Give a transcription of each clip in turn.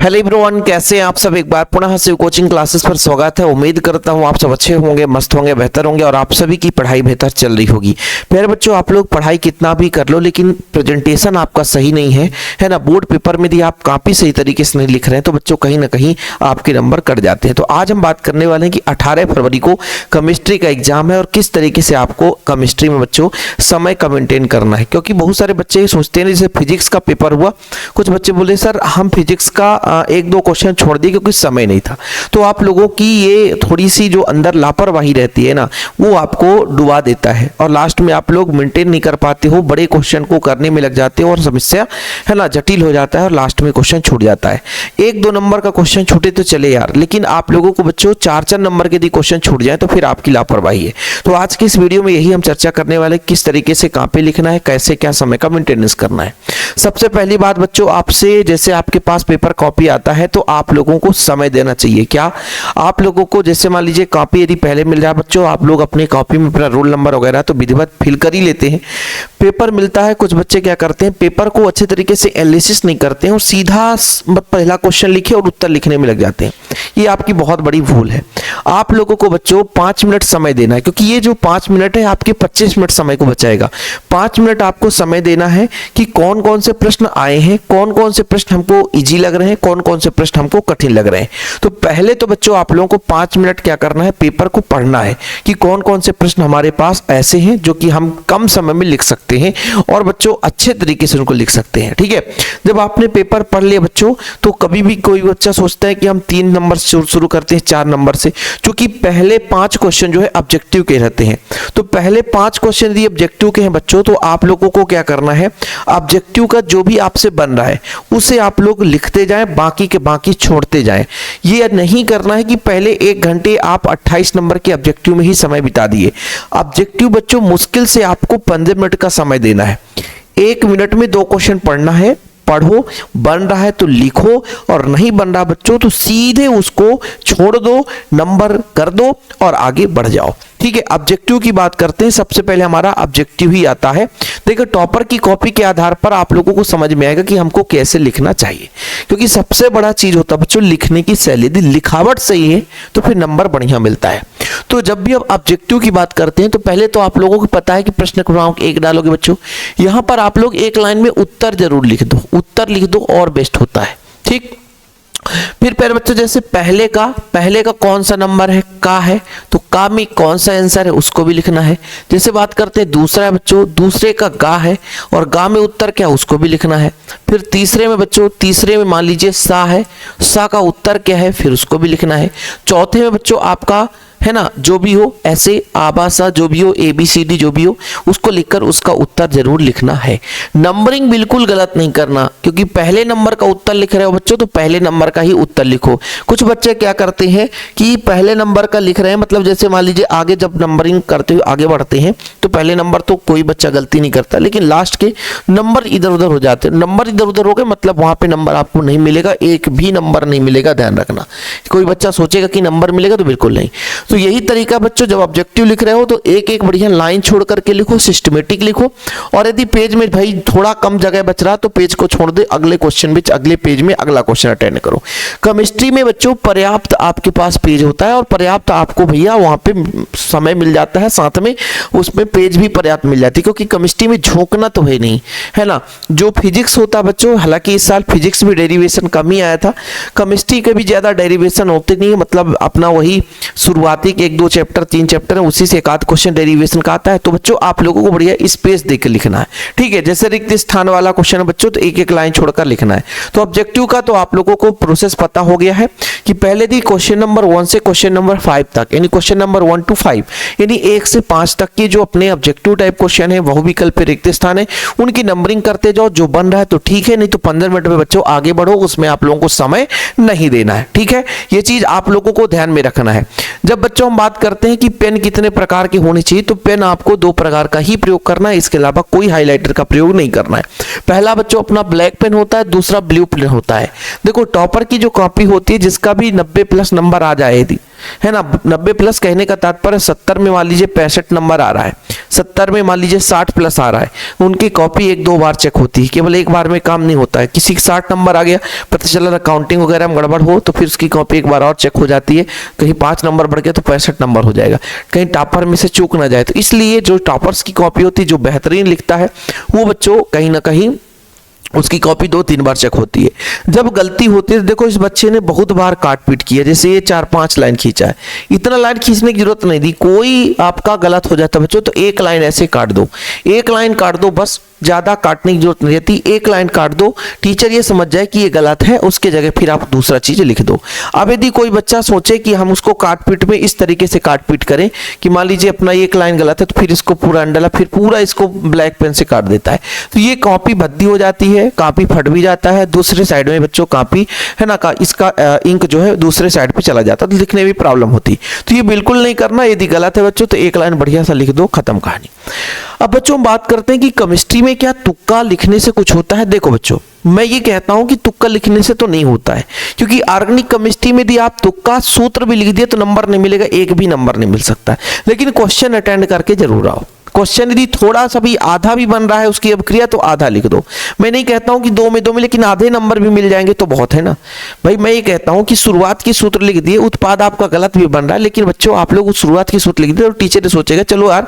Hello everyone, कैसे हैं आप सब। एक बार पुनः शिव कोचिंग क्लासेस पर स्वागत है। उम्मीद करता हूं आप सब अच्छे होंगे, मस्त होंगे, बेहतर होंगे और आप सभी की पढ़ाई बेहतर चल रही होगी। प्यारे बच्चों, आप लोग पढ़ाई कितना भी कर लो लेकिन प्रेजेंटेशन आपका सही नहीं है ना। बोर्ड पेपर में यदि आप कॉपी सही तरीके से नहीं लिख रहे हैं तो बच्चों कहीं ना कहीं आपके नंबर कट जाते हैं। तो आज हम बात करने वाले हैं कि 18 फरवरी को केमिस्ट्री का एग्जाम है और किस तरीके से आपको केमिस्ट्री में बच्चों समय का मेंटेन करना है। क्योंकि बहुत सारे बच्चे सोचते हैं, जैसे फिजिक्स का पेपर हुआ, कुछ बच्चे बोले सर हम फिजिक्स का एक दो क्वेश्चन छोड़ दिए क्योंकि समय नहीं था। तो आप लोगों की ये थोड़ी सी जो अंदर लापरवाही रहती है ना, वो आपको डुबा देता है और लास्ट में आप लोग मेंटेन नहीं कर पाते हो, बड़े क्वेश्चन को करने में लग जाते हो और समस्या है ना जटिल हो जाता है और लास्ट में क्वेश्चन छूट जाता है। एक दो नंबर का क्वेश्चन छूटे तो चले यार, लेकिन आप लोगों को बच्चों 4-4 नंबर के यदि क्वेश्चन छूट जाए तो फिर आपकी लापरवाही है। तो आज की इस वीडियो में यही हम चर्चा करने वाले, किस तरीके से कहाँ पे लिखना है, कैसे क्या समय का मेंटेनेंस करना है। सबसे पहली बात बच्चों, आपसे जैसे आपके पास पेपर कॉपी आता है तो आप लोगों को समय देना चाहिए। क्या आप लोगों को, जैसे मान लीजिए कॉपी यदि पहले मिल जाए बच्चों, आप लोग अपनी कॉपी में अपना रोल नंबर वगैरह तो विधिवत फिल कर ही लेते हैं। पेपर मिलता है, कुछ बच्चे क्या करते हैं, पेपर को अच्छे तरीके से एनालिसिस नहीं करते हैं और सीधा पहला क्वेश्चन लिखे और उत्तर लिखने में लग जाते हैं। ये आपकी बहुत बड़ी भूल है। आप लोगों को बच्चों 5 मिनट समय देना है, क्योंकि ये जो 5 मिनट है आपके 25 मिनट समय को बचाएगा। 5 मिनट आपको समय देना है कि कौन कौन से प्रश्न आए हैं, कौन कौन से प्रश्न हमको इजी लग रहे हैं, कौन कौन से प्रश्न हमको कठिन लग रहे हैं। तो पहले तो बच्चों आप लोगों को 5 मिनट क्या करना है, पेपर को पढ़ना है कि कौन कौन से प्रश्न हमारे पास ऐसे हैं जो कि हम कम समय में लिख सकते हैं और बच्चों अच्छे तरीके से उनको लिख सकते हैं। ठीक है, जब आपने पेपर पढ़ लिया बच्चों, तो कभी भी कोई बच्चा सोचता है कि हम 3 नंबर से शुरू करते हैं 4 नंबर से, क्योंकि पहले 5 क्वेश्चन जो है ऑब्जेक्टिव के रहते हैं। तो पहले 5 क्वेश्चन यदि ऑब्जेक्टिव के हैं बच्चों, तो आप लोगों को क्या करना है, ऑब्जेक्टिव का जो भी आपसे बन रहा है उसे आप लोग लिखते जाएं, बाकी के बाकी छोड़ते जाएं। ये नहीं करना है कि पहले 1 घंटे आप 28 नंबर के ऑब्जेक्टिव में ही समय बिता दिए। ऑब्जेक्टिव बच्चों मुश्किल से आपको 15 मिनट का समय देना है। 1 मिनट में 2 क्वेश्चन पढ़ना है, पढ़ो, बन रहा है तो लिखो और नहीं बन रहा बच्चों तो सीधे उसको छोड़ दो, नंबर कर दो और आगे बढ़ जाओ। ठीक है, ऑब्जेक्टिव की बात करते हैं। सबसे पहले हमारा ऑब्जेक्टिव ही आता है। देखो, टॉपर की कॉपी के आधार पर आप लोगों को समझ में आएगा कि हमको कैसे लिखना चाहिए, क्योंकि सबसे बड़ा चीज होता है बच्चों लिखने की शैली। यदि लिखावट सही है तो फिर नंबर बढ़िया मिलता है। तो जब भी आप ऑब्जेक्टिव की बात करते हैं तो पहले तो आप लोगों को पता है कि प्रश्न क्रमांक 1 डालोगे बच्चों, यहां पर आप लोग एक लाइन में उत्तर जरूर लिख दो, उत्तर लिख दो और बेस्ट होता है। ठीक, फिर पहले बच्चों जैसे पहले का कौन सा नंबर है, का है, तो का में कौन सा आंसर है उसको भी लिखना है। जैसे बात करते हैं दूसरा है बच्चों, दूसरे का गा है और गा में उत्तर क्या है उसको भी लिखना है। फिर तीसरे में बच्चों, तीसरे में मान लीजिए सा है, सा का उत्तर क्या है फिर उसको भी लिखना है। चौथे में बच्चों आपका है ना, जो भी हो ऐसे आबासा जो भी हो, ABCD जो भी हो, उसको लिखकर उसका उत्तर जरूर लिखना है। नंबरिंग बिल्कुल गलत नहीं करना, क्योंकि पहले नंबर का उत्तर लिख रहे हो बच्चों तो पहले नंबर का ही उत्तर लिखो। कुछ बच्चे क्या करते हैं कि पहले नंबर का लिख रहे हैं, मतलब जैसे मान लीजिए आगे जब नंबरिंग करते हुए आगे बढ़ते हैं तो पहले नंबर तो कोई बच्चा गलती नहीं करता, लेकिन लास्ट के नंबर इधर उधर हो जाते हैं। नंबर इधर उधर हो गए मतलब वहां पे नंबर आपको नहीं मिलेगा, एक भी नंबर नहीं मिलेगा, ध्यान रखना। कोई बच्चा सोचेगा कि नंबर मिलेगा तो बिल्कुल नहीं। तो यही तरीका बच्चों, जब ऑब्जेक्टिव लिख रहे हो तो एक एक बढ़िया लाइन छोड़ करके लिखो, सिस्टमेटिक लिखो। और यदि पेज में भाई थोड़ा कम जगह बच रहा तो पेज को छोड़ दे, अगले क्वेश्चन में अगले पेज में अगला क्वेश्चन अटेंड करो। केमिस्ट्री में बच्चों पर्याप्त आपके पास पेज होता है और पर्याप्त आपको भैया वहां पे समय मिल जाता है, साथ में उसमें पेज भी पर्याप्त मिल जाती है, क्योंकि केमिस्ट्री में झोंकना तो है नहीं, है ना। जो फिजिक्स होता बच्चों, हालांकि इस साल फिजिक्स में डेरिवेशन कम ही आया था, केमिस्ट्री के भी ज्यादा डेरिवेशन होते नहीं है, मतलब अपना वही शुरुआती के 1-2 चैप्टर 3 चैप्टर है, उसी से एक आध क्वेश्चन डेरिवेशन का आता है। तो बच्चों आप लोगों को बढ़िया स्पेस देकर लिखना है। ठीक है, जैसे रिक्त स्थान वाला क्वेश्चन है बच्चों तो एक एक लाइन छोड़कर लिखना है। तो ऑब्जेक्टिव का तो आप लोगों को प्रोसेस पता हो गया है कि पहले दी क्वेश्चन नंबर 1 से क्वेश्चन नंबर 5 तक, यानी क्वेश्चन नंबर 1 to 5 यानी 1 से 5 तक की जो अपने ऑब्जेक्टिव टाइप क्वेश्चन है, बहुविकल्प पे रिक्त स्थान है, उनकी नंबरिंग करते जाओ। जो बन रहा है तो ठीक है, नहीं तो 15 मिनट में बच्चों आगे बढ़ो, उसमें आप लोगों को समय नहीं देना है। ठीक है, ये चीज आप लोगों को ध्यान में रखना है। जब बच्चों हम बात करते हैं कि पेन कितने प्रकार के होने चाहिए, तो पेन आपको 2 प्रकार का ही प्रयोग करना है, इसके अलावा कोई हाइलाइटर का प्रयोग नहीं करना है। पहला बच्चों अपना ब्लैक पेन होता है, दूसरा ब्लू पेन होता है। देखो, टॉपर की जो कॉपी होती है जिसका भी 90+ नंबर आ जाए, है ना। 90 प्लस कहने का तात्पर्य 70 में मान लीजिए 65 नंबर आ रहा है, 70 में मान लीजिए 60 प्लस आ रहा है, उनकी कॉपी एक दो बार चेक होती है, केवल एक बार में काम नहीं होता है। किसी के 60 नंबर आ गया, पता चला अकाउंटिंग वगैरह में गड़बड़ हो तो फिर उसकी कॉपी एक बार और चेक हो जाती है, कहीं 5 नंबर बढ़ गया तो 65 नंबर हो जाएगा, कहीं टॉपर में से चूक ना जाए। तो इसलिए जो टॉपर्स की कॉपी होती है, जो बेहतरीन लिखता है, वो बच्चों कहीं ना कहीं उसकी कॉपी 2-3 बार चेक होती है। जब गलती होती है, देखो इस बच्चे ने बहुत बार काट पीट किया, जैसे ये 4-5 लाइन खींचा है, इतना लाइन खींचने की जरूरत नहीं थी। कोई आपका गलत हो जाता बच्चों तो एक लाइन ऐसे काट दो, एक लाइन काट दो, बस ज्यादा काटने की जरूरत नहीं रहती, एक लाइन काट दो, टीचर ये समझ जाए कि ये गलत है, उसके जगह फिर आप दूसरा चीज लिख दो। अब यदि कोई बच्चा सोचे कि हम उसको काट पीट में इस तरीके से काट पीट करें कि मान लीजिए अपना एक लाइन गलत है तो फिर इसको पूरा अंडला, फिर पूरा इसको ब्लैक पेन से काट देता है, तो ये कॉपी भद्दी हो जाती है, कॉपी फट भी जाता है, दूसरे साइड में बच्चों कॉपी है ना का इसका इंक जो है दूसरे साइड पे चला जाता है, तो लिखने में प्रॉब्लम होती। तो ये बिल्कुल नहीं करना, यदि गलत है बच्चों तो एक लाइन बढ़िया सा लिख दो, खत्म कहानी। अब बच्चों हम बात करते हैं कि केमिस्ट्री में क्या तुक्का लिखने से कुछ होता है। देखो बच्चों, मैं ये कहता हूं कि तुक्का लिखने से तो नहीं होता है, क्योंकि ऑर्गेनिक केमिस्ट्री में यदि आप तुक्का सूत्र भी लिख दिए तो नंबर नहीं मिलेगा, एक भी नंबर नहीं मिल सकता। लेकिन क्वेश्चन अटेंड करके जरूर आओ। क्वेश्चन यदि थोड़ा सा भी आधा भी बन रहा है उसकी अभिक्रिया तो आधा लिख दो। मैं नहीं कहता हूं कि 2 में 2 में, लेकिन आधे नंबर भी मिल जाएंगे तो बहुत है ना भाई। मैं ये कहता हूं कि शुरुआत की सूत्र लिख दिए, उत्पाद आपका गलत भी बन रहा है, लेकिन बच्चों आप लोग उस शुरुआत की सूत्र लिख दिए और टीचर सोचेगा चलो यार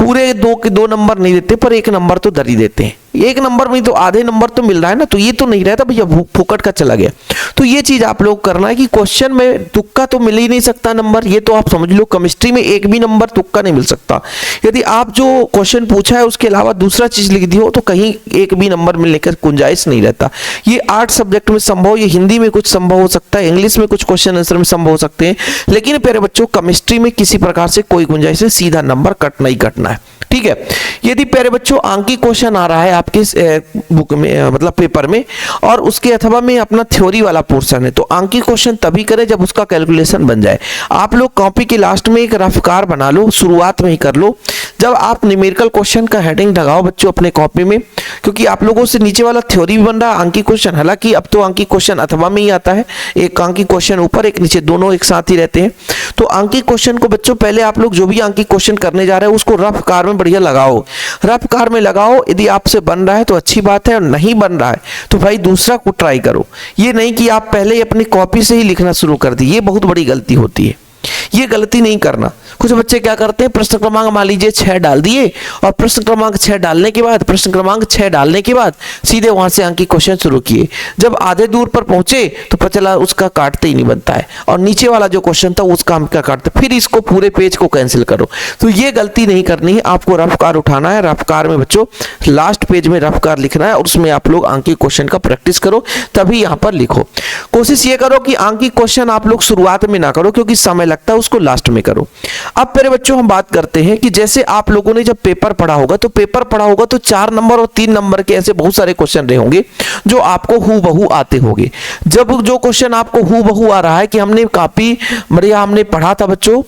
पूरे 2 नंबर नहीं देते पर 1 नंबर तो दर ही देते हैं, 1 नंबर में तो आधे नंबर तो मिल रहा है ना, तो ये तो नहीं रहता भैया फुकट का चला गया। तो ये चीज आप लोग करना है कि क्वेश्चन में तुक्का तो मिल ही नहीं सकता नंबर, ये तो आप समझ लो। केमिस्ट्री में एक भी नंबर तुक्का नहीं मिल सकता। यदि आप जो क्वेश्चन पूछा है उसके अलावा दूसरा चीज लिख दी हो तो कहीं एक भी नंबर मिलने का गुंजाइश नहीं रहता। ये 8 सब्जेक्ट में संभव, ये हिंदी में कुछ संभव हो सकता है, इंग्लिश में कुछ क्वेश्चन आंसर में संभव हो सकते हैं, लेकिन प्यारे बच्चों केमिस्ट्री में किसी प्रकार से कोई गुंजाइश है, सीधा नंबर कटना ही कटना है, ठीक है। यदि प्यारे बच्चों आंकी क्वेश्चन आ रहा है आपके बुक में, मतलब पेपर में, और उसके अथवा में अपना थ्योरी वाला पोर्शन है, तो आंकी क्वेश्चन तभी करें जब उसका कैलकुलेशन बन जाए। आप लोग कॉपी के लास्ट में एक रफ कार बना लो, शुरुआत में ही कर लो। जब आप न्यूमेरिकल क्वेश्चन का हेडिंग लगाओ बच्चों अपने कॉपी में, क्योंकि आप लोगों से नीचे वाला थ्योरी भी बन रहा है, आंकी क्वेश्चन, हालांकि अब तो आंकी क्वेश्चन अथवा में ही आता है, एक आंकी क्वेश्चन ऊपर एक नीचे, दोनों एक साथ ही रहते हैं। तो आंकी क्वेश्चन को बच्चों पहले आप लोग जो भी आंकी क्वेश्चन करने जा रहे हैं उसको रफ कार में बढ़िया लगाओ, रफ कार में लगाओ। यदि आपसे बन रहा है तो अच्छी बात है, और नहीं बन रहा है तो भाई दूसरा को ट्राई करो। ये नहीं कि आप पहले ही अपनी कॉपी से ही लिखना शुरू कर दी, ये बहुत बड़ी गलती होती है, ये गलती नहीं करना। कुछ बच्चे क्या करते हैं, प्रश्न क्रमांक मान लीजिए 6 डाल दिए, और प्रश्न क्रमांक 6 डालने के बाद, प्रश्न क्रमांक 6 डालने के बाद सीधे वहां से आंकी क्वेश्चन शुरू किए। जब आधे दूर पर पहुंचे तो पता चला उसका काटते ही नहीं बनता है, और नीचे वाला जो क्वेश्चन था उसका हम क्या काटते, फिर इसको पूरे पेज को कैंसिल करो। तो ये गलती नहीं करनी है, आपको रफ कार उठाना है। रफ कार में बच्चों लास्ट पेज में रफ कार लिखना है, और उसमें आप लोग आंकी क्वेश्चन का प्रैक्टिस करो, तभी यहां पर लिखो। कोशिश ये करो कि आंकी क्वेश्चन आप लोग शुरुआत में ना करो, क्योंकि समय लगता है, उसको लास्ट में करो। अब मेरे बच्चों हम बात करते हैं कि जैसे आप लोगों ने जब पेपर पढ़ा होगा तो 4 नंबर और 3 नंबर के ऐसे बहुत सारे क्वेश्चन रहे होंगे जो आपको हूबहू आते होंगे। जब जो क्वेश्चन आपको हूबहू आ रहा है कि हमने काफी बढ़िया हमने पढ़ा था बच्चों,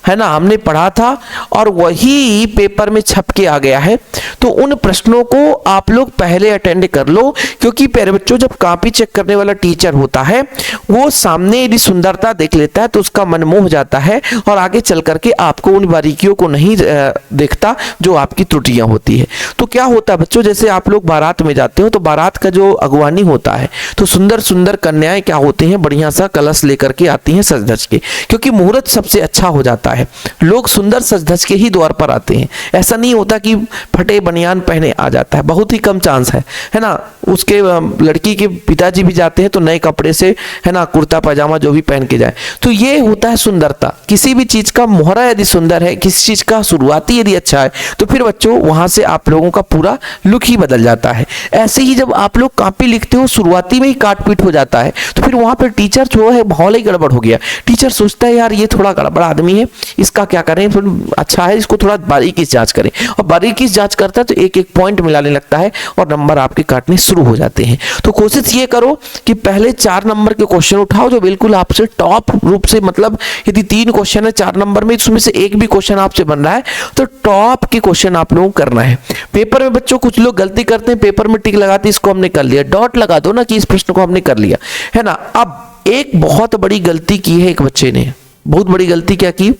है ना, हमने पढ़ा था और वही पेपर में छप के आ गया है, तो उन प्रश्नों को आप लोग पहले अटेंड कर लो। क्योंकि प्यारे बच्चों जब कॉपी चेक करने वाला टीचर होता है वो सामने यदि सुंदरता देख लेता है तो उसका मन मोह हो जाता है, और आगे चल करके आपको उन बारीकियों को नहीं देखता जो आपकी त्रुटियां होती है। तो क्या होता है बच्चों, जैसे आप लोग बारात में जाते हो तो बारात का जो अगवानी होता है तो सुंदर सुंदर कन्याएं क्या होती हैं, बढ़िया सा कलश लेकर के आती हैं सज धज के, क्योंकि मुहूर्त सबसे अच्छा हो जाता है, लोग सुंदर सज धज के ही द्वार पर आते हैं। ऐसा नहीं होता कि फटे बनियान पहने आ जाता है, बहुत ही कम चांस है ना। उसके लड़की के पिताजी भी जाते हैं तो नए कपड़े से, है ना, कुर्ता पैजामा जो भी पहन के जाए। तो ये होता है सुंदरता। किसी भी चीज का मोहरा यदि सुंदर है, किसी चीज का शुरुआती यदि अच्छा है, तो फिर बच्चों वहां से आप लोगों का पूरा लुक ही बदल जाता है। ऐसे ही जब आप लोग कॉपी लिखते हो शुरुआती में ही काट पीट हो जाता है, तो फिर वहां पर टीचर जो है माहौल ही गड़बड़ हो गया। टीचर सोचता है यार ये थोड़ा गड़बड़ आदमी है, इसका क्या करें, फिर अच्छा है इसको थोड़ा बारीकी से जांच करें, और बारीकी से जांच करता है तो एक एक पॉइंट मिलाने लगता है और नंबर आपके काटने शुरू हो जाते हैं। तो कोशिश ये करो कि पहले 4 नंबर के क्वेश्चन उठाओ जो बिल्कुल आपसे टॉप रूप से, मतलब यदि 3 क्वेश्चन है 4 नंबर में, उसमें से एक भी क्वेश्चन आपसे बन रहा है तो टॉप के क्वेश्चन आप लोगों को करना है। पेपर में बच्चों कुछ लोग गलती करते हैं, पेपर में टिक लगाते इसको हमने कर लिया, डॉट लगा दो ना कि इस प्रश्न को हमने कर लिया, है ना। अब एक बहुत बड़ी गलती की है एक बच्चे ने, बहुत बड़ी गलती क्या की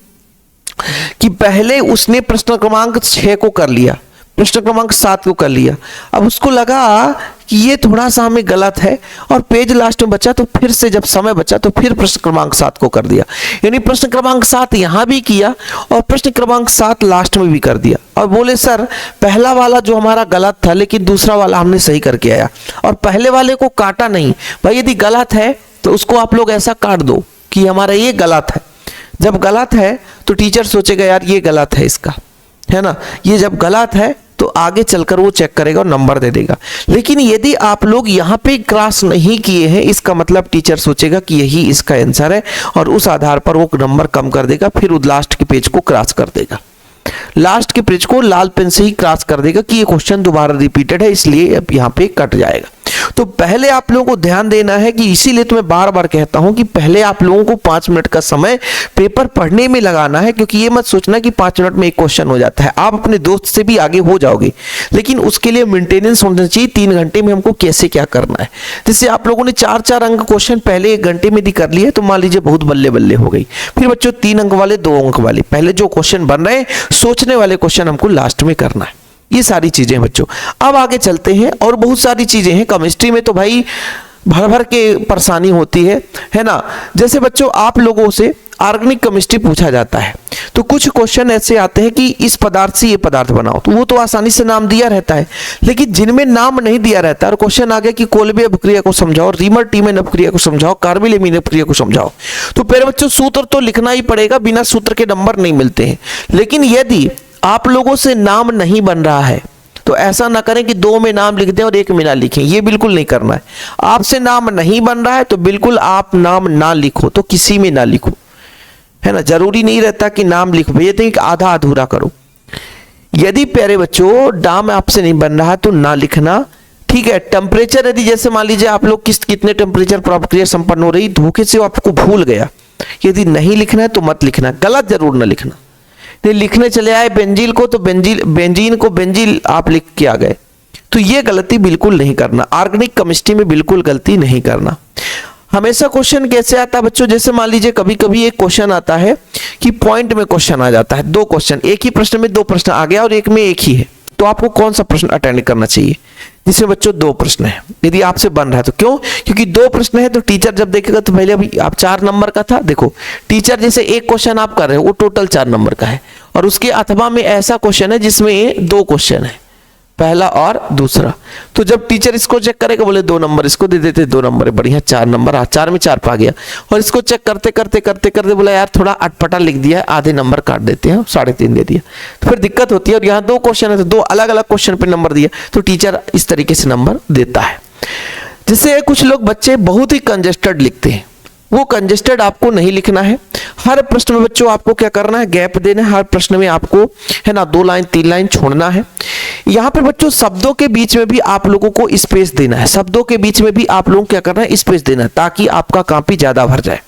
कि पहले उसने प्रश्न क्रमांक 6 को कर लिया, प्रश्न क्रमांक 7 को कर लिया, अब उसको लगा कि ये थोड़ा सा हमें गलत है और पेज लास्ट में बचा तो फिर से जब समय बचा तो फिर प्रश्न क्रमांक 7 को कर दिया। यानी प्रश्न क्रमांक 7 यहां भी किया और प्रश्न क्रमांक 7 लास्ट में भी कर दिया और बोले सर पहला वाला जो हमारा गलत था लेकिन दूसरा वाला हमने सही करके आया, और पहले वाले को काटा नहीं। भाई यदि गलत है तो उसको आप लोग ऐसा काट दो कि हमारा ये गलत है। जब गलत है तो टीचर सोचेगा यार ये गलत है इसका, है ना, ये जब गलत है तो आगे चलकर वो चेक करेगा और नंबर दे देगा। लेकिन यदि आप लोग यहाँ पे क्रॉस नहीं किए हैं, इसका मतलब टीचर सोचेगा कि यही इसका आंसर है और उस आधार पर वो नंबर कम कर देगा, फिर लास्ट के पेज को क्रॉस कर देगा, लास्ट के पेज को लाल पेन से ही क्रॉस कर देगा कि ये क्वेश्चन दोबारा रिपीटेड है, इसलिए अब यहाँ पे कट जाएगा। तो पहले आप लोगों को ध्यान देना है कि इसीलिए तो मैं बार बार कहता हूं कि पहले आप लोगों को 5 मिनट का समय पेपर पढ़ने में लगाना है, क्योंकि ये मत सोचना कि 5 मिनट में एक क्वेश्चन हो जाता है। आप अपने दोस्त से भी आगे हो जाओगे, लेकिन उसके लिए मेंटेनेंस होना चाहिए 3 घंटे में हमको कैसे क्या करना है। जैसे आप लोगों ने 4-4 अंक क्वेश्चन पहले 1 घंटे में यदि कर लिए तो मान लीजिए बहुत बल्ले बल्ले हो गई। फिर बच्चों 3 अंक वाले 2 अंक वाले पहले जो क्वेश्चन बन रहे हैं, सोचने वाले क्वेश्चन हमको लास्ट में करना है। ये सारी चीजें बच्चों। अब आगे चलते हैं और बहुत सारी चीजें हैं। केमिस्ट्री में तो भाई भर भर के परेशानी होती है ना। जैसे बच्चों आप लोगों से ऑर्गेनिक केमिस्ट्री पूछा जाता है तो कुछ क्वेश्चन ऐसे आते हैं कि इस पदार्थ से ये पदार्थ बनाओ, तो वो तो आसानी से नाम दिया रहता है। लेकिन जिनमें नाम नहीं दिया रहता और क्वेश्चन आ गया कि कोलबे अपक्रिया को समझाओ, रीमर टीमेन अपक्रिया को समझाओ, कार्बिल अपक्रिया को समझाओ, तो पहले बच्चों सूत्र तो लिखना ही पड़ेगा, बिना सूत्र के नंबर नहीं मिलते हैं। लेकिन यदि आप लोगों से नाम नहीं बन रहा है तो ऐसा ना करें कि 2 में नाम लिख दें और 1 में ना लिखें, ये बिल्कुल नहीं करना है। आपसे नाम नहीं बन रहा है तो बिल्कुल आप नाम ना लिखो, तो किसी में ना लिखो, है ना। जरूरी नहीं रहता कि नाम लिखो, भेजते हैं कि आधा अधूरा करो। यदि प्यारे बच्चों नाम आपसे नहीं बन रहा है तो ना लिखना, ठीक है। टेम्परेचर यदि जैसे मान लीजिए आप लोग कितने टेम्परेचर पर प्रक्रिया संपन्न हो रही, धोखे से आपको भूल गया, यदि नहीं लिखना है तो मत लिखना, गलत जरूर ना लिखना। लिखने चले आए बेंजील को तो बेंजीन को बेंजील आप लिख के आ गए, तो ये गलती बिल्कुल नहीं करना। ऑर्गेनिक केमिस्ट्री में बिल्कुल गलती नहीं करना। हमेशा क्वेश्चन कैसे आता है बच्चों, जैसे मान लीजिए कभी कभी एक क्वेश्चन आता है कि पॉइंट में क्वेश्चन आ जाता है, 2 क्वेश्चन, एक ही प्रश्न में 2 प्रश्न आ गया और एक में एक ही है, तो आपको कौन सा प्रश्न अटेंड करना चाहिए जिसमें बच्चों 2 प्रश्न है। यदि आपसे बन रहा है तो क्यों, क्योंकि 2 प्रश्न है तो टीचर जब देखेगा तो पहले अभी आप 4 नंबर का था, देखो टीचर जैसे एक क्वेश्चन आप कर रहे हो वो टोटल 4 नंबर का है, और उसके अथवा में ऐसा क्वेश्चन है जिसमें 2 क्वेश्चन है, पहला और दूसरा, तो जब टीचर इसको चेक करेगा बोले 2 नंबर इसको दे देते, 2 नंबर है, बढ़िया 4 नंबर, 4 में 4 पा गया। और इसको चेक करते करते करते करते बोला यार थोड़ा अटपटा लिख दिया है, आधे नंबर काट देते हैं, 3.5 दे दिया, तो फिर दिक्कत होती है। और यहाँ 2 क्वेश्चन है तो 2 अलग अलग क्वेश्चन पे नंबर दिया, तो टीचर इस तरीके से नंबर देता है। जैसे कुछ लोग बच्चे बहुत ही कंजेस्टेड लिखते हैं, वो कंजेस्टेड आपको नहीं लिखना है। हर प्रश्न में बच्चों आपको क्या करना है, गैप देना है। हर प्रश्न में आपको है ना 2 लाइन 3 लाइन छोड़ना है। यहाँ पे बच्चों शब्दों के बीच में भी आप लोगों को स्पेस देना है, शब्दों के बीच में भी आप लोगों को क्या करना है, स्पेस देना है, ताकि आपका कॉपी ज्यादा भर जाए,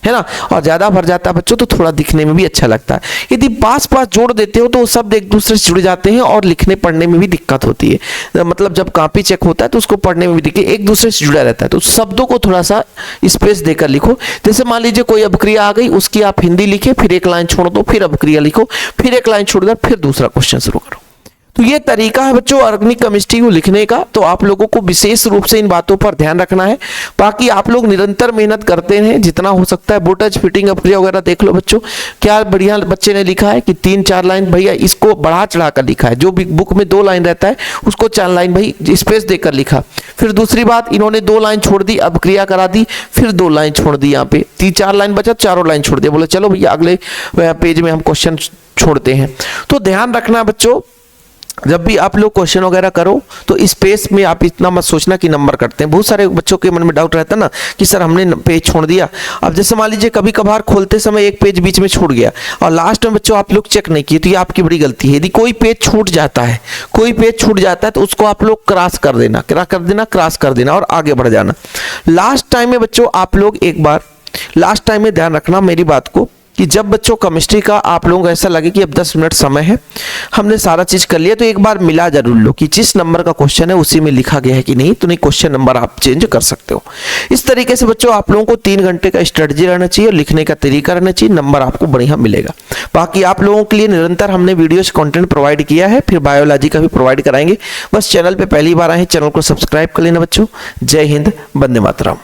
है ना। और ज्यादा भर जाता है बच्चों तो थोड़ा दिखने में भी अच्छा लगता है। यदि पास पास जोड़ देते हो तो शब्द एक दूसरे से जुड़ जाते हैं और लिखने पढ़ने में भी दिक्कत होती है। मतलब जब कॉपी चेक होता है तो उसको पढ़ने में भी दिक्कत, एक दूसरे से जुड़ा रहता है, तो शब्दों को थोड़ा सा स्पेस देकर लिखो। जैसे मान लीजिए कोई अपक्रिया आ गई, उसकी आप हिंदी लिखे, फिर 1 लाइन छोड़ दो, फिर अपक्रिया लिखो, फिर 1 लाइन छोड़ दो, फिर दूसरा क्वेश्चन शुरू करो। तो ये तरीका है बच्चों ऑर्गेनिक केमिस्ट्री को लिखने का। तो आप लोगों को विशेष रूप से इन बातों पर ध्यान रखना है। बाकी आप लोग निरंतर मेहनत करते हैं जितना हो सकता है। बोटच फिटिंग अपक्रिया वगैरह देख लो बच्चों, क्या बढ़िया बच्चे ने लिखा है कि 3-4 लाइन भैया इसको बढ़ा चढ़ा कर लिखा है। जो भी बुक में 2 लाइन रहता है उसको 4 लाइन भाई स्पेस देकर लिखा। फिर दूसरी बात, इन्होंने 2 लाइन छोड़ दी, अपक्रिया करा दी, फिर 2 लाइन छोड़ दी, यहाँ पे 3-4 लाइन बचा, 4 लाइन छोड़ दिया, बोले चलो भैया अगले पेज में हम क्वेश्चन छोड़ते हैं। तो ध्यान रखना बच्चों, जब भी आप लोग क्वेश्चन वगैरह करो तो स्पेस में आप इतना मत सोचना कि नंबर कटते हैं। बहुत सारे बच्चों के मन में डाउट रहता है ना कि सर हमने पेज छोड़ दिया। अब जैसे मान लीजिए कभी कभार खोलते समय एक पेज बीच में छूट गया और लास्ट में बच्चों आप लोग चेक नहीं किए, तो ये आपकी बड़ी गलती है। यदि कोई पेज छूट जाता है, कोई पेज छूट जाता है तो उसको आप लोग क्रॉस कर देना, क्रॉस कर देना और आगे बढ़ जाना। लास्ट टाइम में बच्चों आप लोग एक बार लास्ट टाइम में ध्यान रखना मेरी बात को, कि जब बच्चों केमिस्ट्री का आप लोगों को ऐसा लगे कि अब 10 मिनट समय है, हमने सारा चीज कर लिया, तो एक बार मिला जरूर लो कि जिस नंबर का क्वेश्चन है उसी में लिखा गया है कि नहीं, तो नहीं क्वेश्चन नंबर आप चेंज कर सकते हो। इस तरीके से बच्चों आप लोगों को 3 घंटे का स्ट्रेटजी रहना चाहिए और लिखने का तरीका रहना चाहिए, नंबर आपको बढ़िया मिलेगा। बाकी आप लोगों के लिए निरंतर हमने वीडियोस कंटेंट प्रोवाइड किया है, फिर बायोलॉजी का भी प्रोवाइड कराएंगे। बस चैनल पे पहली बार आए हैं, चैनल को सब्सक्राइब कर लेना बच्चों। जय हिंद, वंदे मातरम।